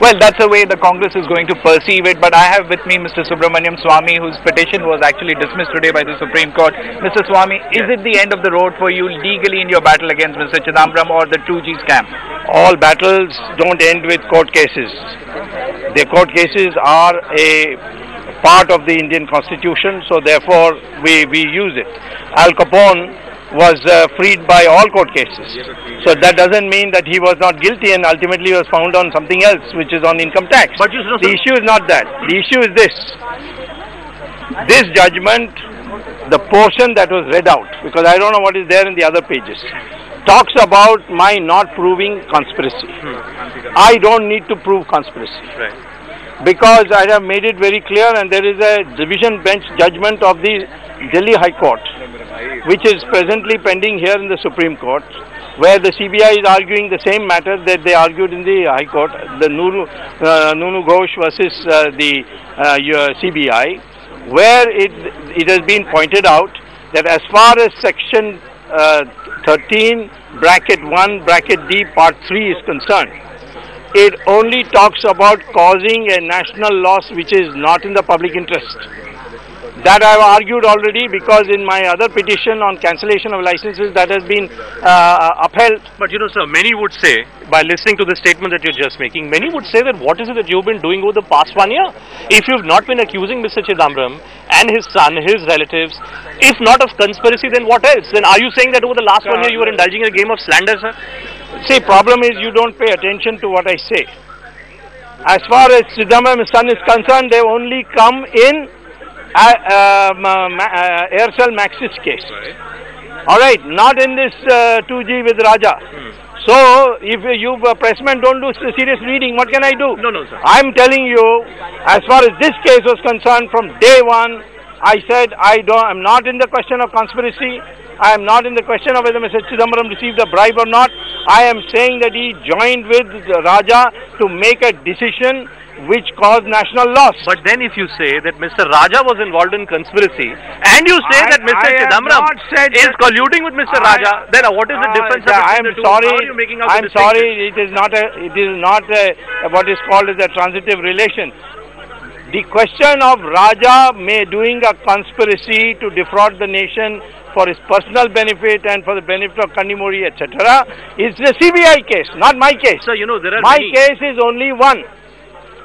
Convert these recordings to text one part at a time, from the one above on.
Well, that's the way the Congress is going to perceive it, but I have with me Mr. Subramaniam Swamy, whose petition was actually dismissed today by the Supreme Court. Mr. Swamy, is it the end of the road for you legally in your battle against Mr. Chidambaram or the 2G scam? All battles don't end with court cases. The court cases are a part of the Indian Constitution, so therefore we use it. Al Capone was freed by all court cases. So that doesn't mean that he was not guilty and ultimately was found on something else, which is on income tax. But you know, the issue is not that. The issue is this. This judgment, the portion that was read out, because I don't know what is there in the other pages, talks about my not proving conspiracy. I don't need to prove conspiracy. Right. Because I have made it very clear, and there is a division bench judgment of the Delhi High Court, which is presently pending here in the Supreme Court, where the CBI is arguing the same matter that they argued in the High Court, the Nunu Ghosh versus the CBI, where it has been pointed out that as far as section 13 bracket 1 bracket D part 3 is concerned, it only talks about causing a national loss which is not in the public interest. That I have argued already, because in my other petition on cancellation of licenses that has been upheld. But you know, sir, many would say, by listening to the statement that you're just making, many would say that what is it that you've been doing over the past 1 year? If you've not been accusing Mr. Chidambaram and his son, his relatives, if not of conspiracy, then what else? Then are you saying that over the last 1 year you were indulging in a game of slander, sir? See, problem is you don't pay attention to what I say. As far as Chidambaram's son is concerned, they only come in Aircel Maxis case. Alright, not in this 2G with Raja. So, if you pressmen don't do serious reading, what can I do? No, sir. I'm telling you, as far as this case was concerned, from day one, I said I'm not in the question of conspiracy. I am not in the question of whether Mr. Chidambaram received a bribe or not. I am saying that he joined with Raja to make a decision which caused national loss. But then if you say that Mr. Raja was involved in conspiracy, and you say that Mr. Chidambaram is colluding with Mr. Raja, then what is the difference between the two? How are you making out the distinction? Sorry, it is not what is called as a transitive relation. The question of Raja doing a conspiracy to defraud the nation for his personal benefit and for the benefit of Kanimori, etc., is the CBI case, not my case. So, you know, there are my case is only one.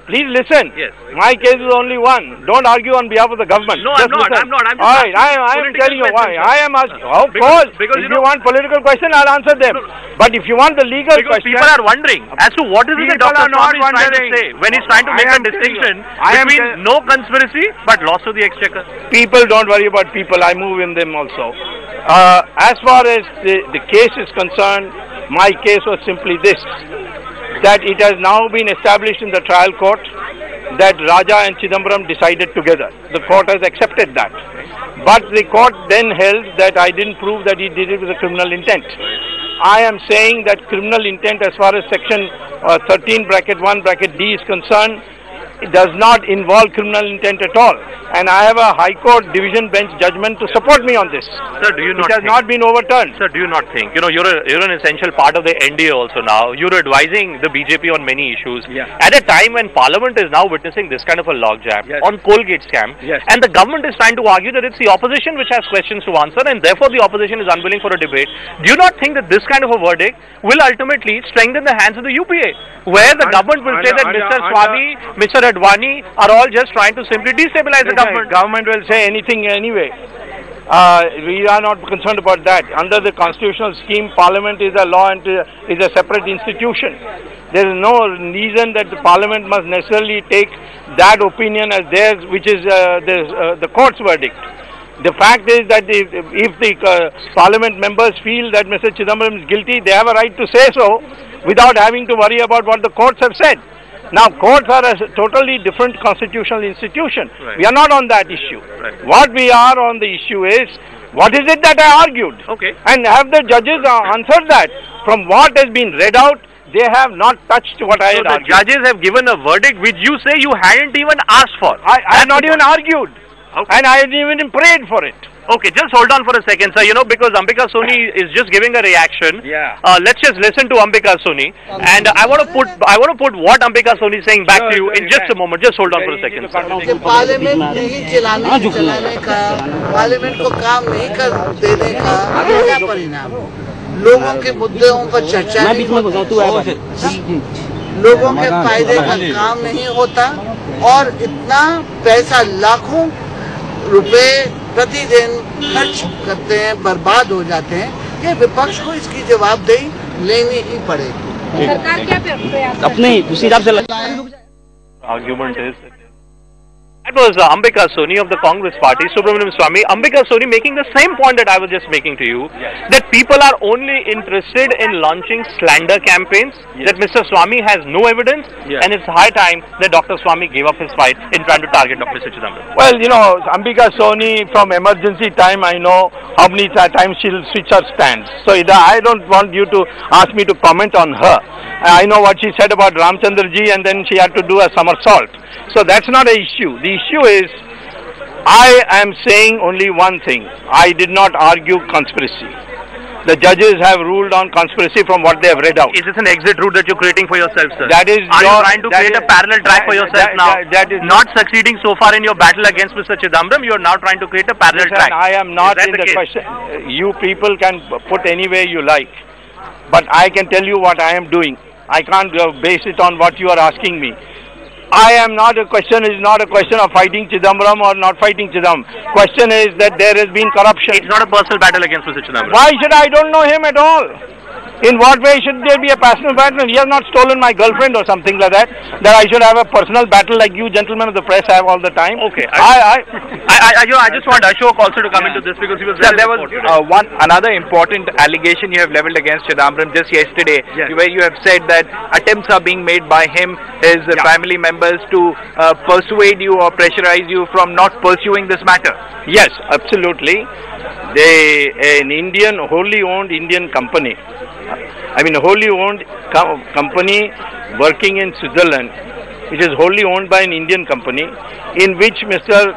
Please listen. Yes. My case is only one. Don't argue on behalf of the government. No, I'm not. I'm just all right, I am telling you why. I am asking. Of course, because if you want political question, I'll answer them. But if you want the legal question... People are wondering as to what is it that Dr. Swamy is trying to say when he's trying to make a distinction between no conspiracy but loss to the exchequer. People don't worry about people. I move in them also. As far as the case is concerned, my case was simply this, that it has now been established in the trial court that Raja and Chidambaram decided together. The court has accepted that. But the court then held that I didn't prove that he did it with a criminal intent. I am saying that criminal intent, as far as section 13 bracket 1 bracket D is concerned, it does not involve criminal intent at all. And I have a High Court division bench judgment to support me on this. Sir, do you not It has not been overturned. Sir, do you not think, you know, you're an essential part of the NDA also now. You're advising the BJP on many issues. Yeah. At a time when Parliament is now witnessing this kind of a logjam on Colgate scam, and the government is trying to argue that it's the opposition which has questions to answer and therefore the opposition is unwilling for a debate. Do you not think that this kind of a verdict will ultimately strengthen the hands of the UPA, where the government will say that Mr. Swamy, Mr. Advani are all just trying to simply destabilize the government? Government will say anything anyway. We are not concerned about that. Under the constitutional scheme, Parliament is a law and is a separate institution. There is no reason that the Parliament must necessarily take that opinion as theirs, which is the court's verdict. The fact is that if the Parliament members feel that Mr. Chidambaram is guilty, they have a right to say so without having to worry about what the courts have said. Now, courts are a totally different constitutional institution. Right. We are not on that issue. Right. What we are on the issue is, what is it that I argued? Okay. And have the judges answered that? From what has been read out, they have not touched what I had argued. So the judges have given a verdict which you say you hadn't even asked for. I have not even argued. Okay. And I hadn't even prayed for it. Okay, just hold on for a second, sir. You know, because Ambika Soni is just giving a reaction. Yeah. Let's just listen to Ambika Soni, and I want to put what Ambika Soni is saying back to you in just a moment. Just hold on for a second, sir. Parliament नहीं चलाने का, parliament को काम नहीं कर देने का क्या परिणाम? लोगों के मुद्दों पर चर्चा नहीं होती, लोगों के फायदे का काम नहीं होता और इतना पैसा लाखों रुपए प्रतिदिन खर्च करते हैं, बर्बाद हो जाते हैं कि विपक्ष को इसकी जवाबदेही लेनी ही पड़ेगी। सरकार क्या प्रयास अपने उसी हिसाब से Argument is that was Ambika Soni of the Congress Party, Subramaniam Swamy. Ambika Soni making the same point that I was just making to you, that people are only interested in launching slander campaigns, that Mr. Swamy has no evidence, and it's high time that Dr. Swamy gave up his fight in trying to target Mr. Chidambaram. Well, you know, Ambika Soni, from emergency time, I know how many times she'll switch her stance. So I don't want you to ask me to comment on her. I know what she said about Ramchandra ji, and then she had to do a somersault. So that's not an issue. The issue is, I am saying only one thing. I did not argue conspiracy. The judges have ruled on conspiracy from what they have read out. Is this an exit route that you're creating for yourself, sir? That is. Are you trying to create a parallel track for yourself now? That is not succeeding so far in your battle against Mr. Chidambaram. You are now trying to create a parallel track. I am not in the case? question. You people can put any way you like, but I can tell you what I am doing. I can't base it on what you are asking me. I am not a question is not a question of fighting Chidambaram or not fighting Chidambaram. Question is that there has been corruption. It's not a personal battle against Mr. Chidambaram. Why should I don't know him at all? In what way should there be a personal battle? He has not stolen my girlfriend or something like that. That I should have a personal battle like you gentlemen of the press have all the time. Okay. I just want Ashok also to come into this because he was very there was another important allegation you have leveled against Chidambaram just yesterday, where you have said that attempts are being made by him, his family members, to persuade you or pressurize you from not pursuing this matter. Yes, absolutely. An Indian, wholly owned Indian company, a wholly owned company working in Switzerland, which is wholly owned by an Indian company, in which Mr.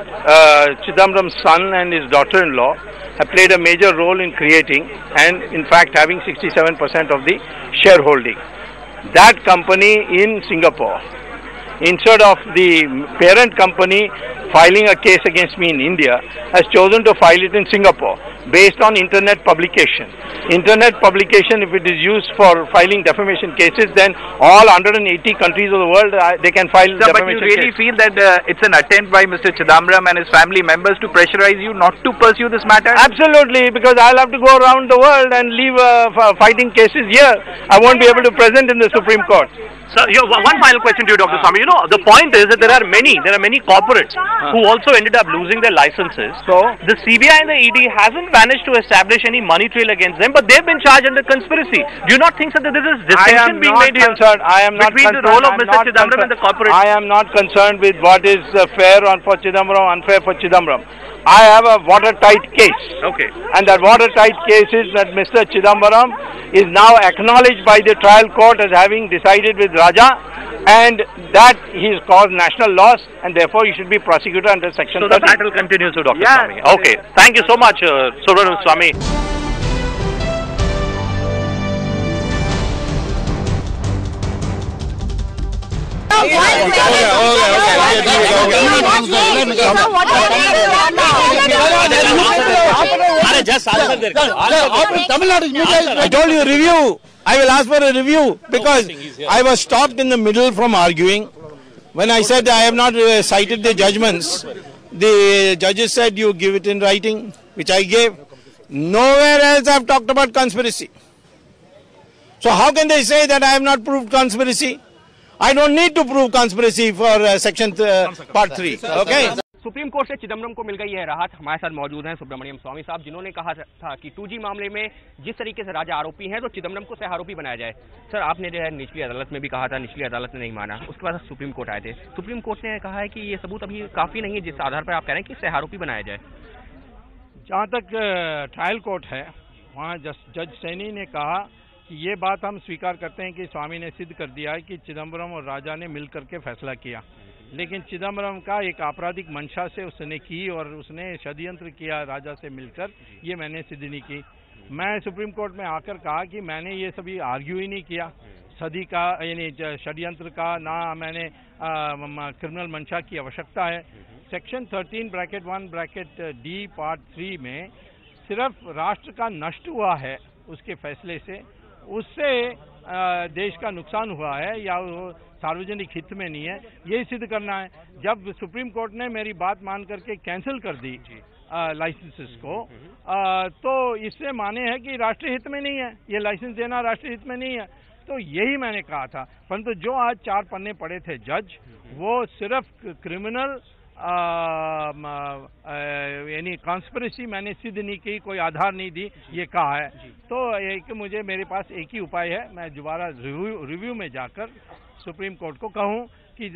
Chidambaram's son and his daughter-in-law have played a major role in creating and in fact having 67% of the shareholding. That company in Singapore, instead of the parent company filing a case against me in India, has chosen to file it in Singapore based on internet publication. Internet publication, if it is used for filing defamation cases, then all 180 countries of the world, they can file defamation cases. But you really feel that it's an attempt by Mr. Chidambaram and his family members to pressurize you not to pursue this matter? Absolutely, because I'll have to go around the world and leave fighting cases here. I won't be able to present in the Supreme Court. So, one final question to you, Dr. Swamy. You know, the point is that there are many corporates who also ended up losing their licenses. So, the CBI and the ED hasn't managed to establish any money trail against them, but they've been charged under conspiracy. Do you not think that there is distinction being made here between the role of Mr. Chidambaram and the corporate? I am not concerned with what is fair for Chidambaram, unfair for Chidambaram. I have a watertight case. Okay. And that watertight case is that Mr. Chidambaram is now acknowledged by the trial court as having decided with Raja, and that he has caused national loss, and therefore he should be prosecuted under Section 30. So the battle continues with Dr. Swamy. Okay. Thank you so much, Subramaniam Swamy. I told you review. I will ask for a review because I was stopped in the middle from arguing. When I said I have not cited the judgments, the judges said you give it in writing, which I gave. Nowhere else I have talked about conspiracy. So how can they say that I have not proved conspiracy? I don't need to prove conspiracy for section part 3. Okay. Supreme court से चिदम्बरम को मिल गई है राहत। हमारे साथ मौजूद हैं सुब्रमण्यम स्वामी साहब, जिन्होंने कहा था कि 2G मामले में जिस तरीके से राजा आरोपी हैं तो चिदम्बरम को सह आरोपी बनाया जाए। सर, आपने जो है निचली अदालत में भी कहा था, निचली अदालत ने नहीं माना, उसके बाद सुप्रीम कोर्ट आए थे। सुप्रीम कोर्ट ने कहा है कि ये सबूत अभी काफी नहीं है जिस आधार पर आप कह रहे हैं कि सह आरोपी बनाया जाए। जहाँ तक ट्रायल कोर्ट है, वहाँ जज सैनी ने कहा कि ये बात हम स्वीकार करते हैं कि स्वामी ने सिद्ध कर दिया है कि चिदम्बरम और राजा ने मिल करके फैसला किया। लेकिन चिदम्बरम का एक आपराधिक मंशा से उसने की और उसने षड्यंत्र किया राजा से मिलकर, ये मैंने सिद्ध नहीं की। मैं सुप्रीम कोर्ट में आकर कहा कि मैंने ये सभी आर्ग्यू ही नहीं किया सदी का, यानी षड्यंत्र का, ना मैंने क्रिमिनल मंशा की आवश्यकता है। सेक्शन 13(1)(d) पार्ट 3 में सिर्फ राष्ट्र का नष्ट हुआ है उसके फैसले से, उससे देश का नुकसान हुआ है या वो सार्वजनिक हित में नहीं है, यही सिद्ध करना है। जब सुप्रीम कोर्ट ने मेरी बात मान करके कैंसिल कर दी लाइसेंसेस को, तो इससे माने है कि राष्ट्रीय हित में नहीं है, ये लाइसेंस देना राष्ट्रीय हित में नहीं है। तो यही मैंने कहा था, परंतु जो आज 4 पन्ने पड़े थे जज, वो सिर्फ क्रिमिनल यानी कॉन्स्पिरेसी मैंने सिद्ध नहीं की, कोई आधार नहीं दी, ये कहा है। तो एक मुझे मेरे पास एक ही उपाय है, मैं दोबारा रिव्यू में जाकर सुप्रीम कोर्ट को कहूं कि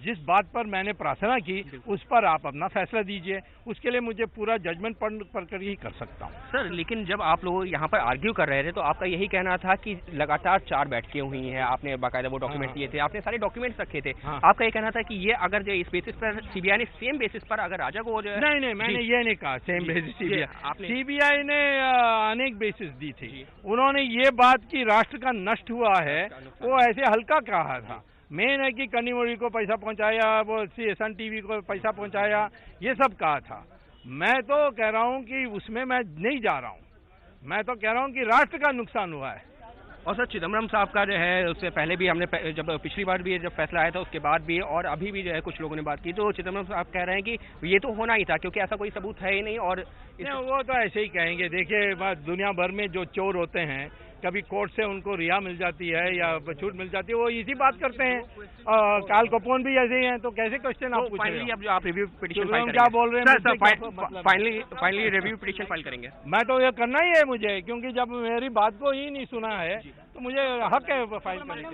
जिस बात पर मैंने प्रार्थना की उस पर आप अपना फैसला दीजिए, उसके लिए मुझे पूरा जजमेंट पढ़ कर ही कर सकता हूं। सर, लेकिन जब आप लोग यहाँ पर आर्ग्यू कर रहे थे तो आपका यही कहना था कि लगातार 4 बैठकें हुई हैं, आपने बाकायदा वो डॉक्यूमेंट लिए थे, आपने सारे डॉक्यूमेंट्स रखे थे, आपका ये कहना था कि ये अगर जो इस बेसिस पर सीबीआई ने सेम बेसिस पर अगर राजा को नहीं, मैंने ये नहीं कहा सेम बेसिस। सीबीआई ने अनेक बेसिस दी थी। उन्होंने ये बात की राष्ट्र का नष्ट हुआ है वो ऐसे हल्का कहा था। मेन है कि कन्नीमोड़ी को पैसा पहुंचाया, वो सन टीवी को पैसा पहुंचाया, ये सब कहा था। मैं तो कह रहा हूं कि उसमें मैं नहीं जा रहा हूं, मैं तो कह रहा हूं कि राष्ट्र का नुकसान हुआ है। और सर, चिदम्बरम साहब का जो है उससे पहले भी हमने जब पिछली बार भी जब फैसला आया था उसके बाद भी और अभी भी जो है कुछ लोगों ने बात की, तो चिदम्बरम साहब कह रहे हैं कि ये तो होना ही था क्योंकि ऐसा कोई सबूत है ही नहीं। और वो तो ऐसे ही कहेंगे। देखिए, दुनिया भर में जो चोर होते हैं, कभी कोर्ट से उनको रिहा मिल जाती है या छूट मिल जाती है, वो इसी बात करते हैं। काल कपूर भी ऐसे ही हैं, तो कैसे क्वेश्चन आप पूछ रहे हैं? अब जो आप रिव्यू पिटीशन फाइल क्या बोल रहे हैं? फाइनली रिव्यू पिटीशन फाइल करेंगे? मैं तो ये करना ही है मुझे, क्योंकि जब मेरी बात को ही नहीं सुना है तो मुझे हक है फाइल करने का।